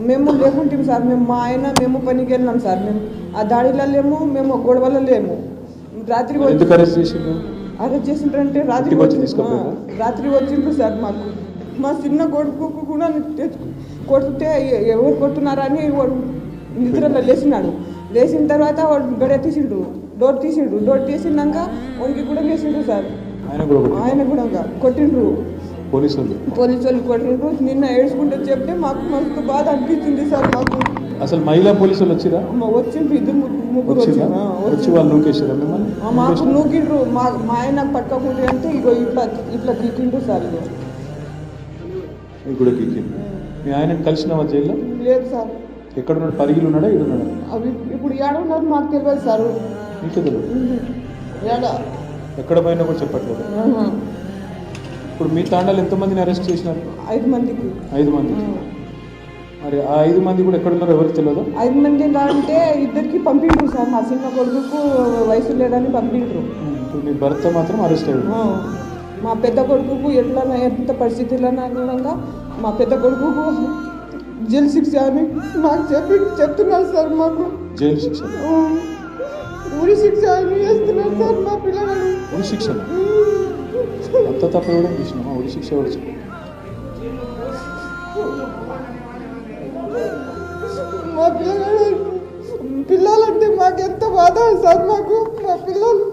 మేము లేకుంటాం సార్. మేము మా ఆయన మేము పనికి వెళ్ళినాం సార్. మేము ఆ దాడిలో లేము, మేము గొడవలో లేము. రాత్రి అరెస్ట్ చేసిండ్రంటే రాత్రి వచ్చిండ్రు సార్. మాకు మా చిన్న కొడుకు కూడా కొడితే ఎవరు కొడుతున్నారని వాడు నిద్రలో లేచిన తర్వాత వాడు గడ తీసిండు, డోర్ తీసినాక వాడికి కూడా వేసిండ్రు సార్. ఆయన కూడా కొట్టిండ్రు, పోలీసు వాళ్ళు కొట్టిండ్రు. నిన్న ఏడ్చుకుంటే చెప్తే మాకు మస్తు బాధ అనిపించింది సార్. మాకు అసలు మహిళా పోలీసులు వచ్చిండ్రు, ఇద్దరు ముగ్గురు మాకు నూకిండ్రు. మా ఆయన పట్టుకోకుండా అంటే ఇగో ఇట్లా కిక్కిండ్రు సార్. మీ ఆయన కలిసినావా జైల్లో? లేదు సార్. ఎక్కడ ఉన్నాడు? పరిగిలు ఉన్నాడా? ఇక్కడ ఉన్నాడా? అవి ఇప్పుడు ఏడ ఉన్నారు మాకు తెలియదు సార్. ఎక్కడ పోయినా కూడా చెప్పట్లేదు. ఇప్పుడు మీ తాండాలు ఎంతమందిని అరెస్ట్ చేసినారు? 5 మందికి. 5 మంది. మరి ఆ 5 మంది కూడా ఎక్కడ ఉన్నారో ఎవరికి తెలియదు? 5 మంది అంటే ఇద్దరికి పంపిండ్రు సార్. మా చిన్న కొడుకు వయసు లేదని పంపిండ్రు. ఇప్పుడు మీ భర్త మాత్రం అరెస్ట్ అయ్యాడు. మా పెద్ద కొడుకు ఎంత పరిస్థితుల్లో మా పెద్ద కొడుకు జైలు శిక్ష అని మాకు చెప్తున్నారు సార్. మాకు జైలు శిక్ష, ఉరి శిక్ష అని వేస్తున్నారు సార్. మా పిల్లలు ఉరి శిక్ష అంత తప్ప ఇవ్వడం చూసినామా? ఉరి శిక్ష వచ్చి మా పిల్లలంటే మాకు ఎంత బాధ సార్. మాకు మా పిల్లలు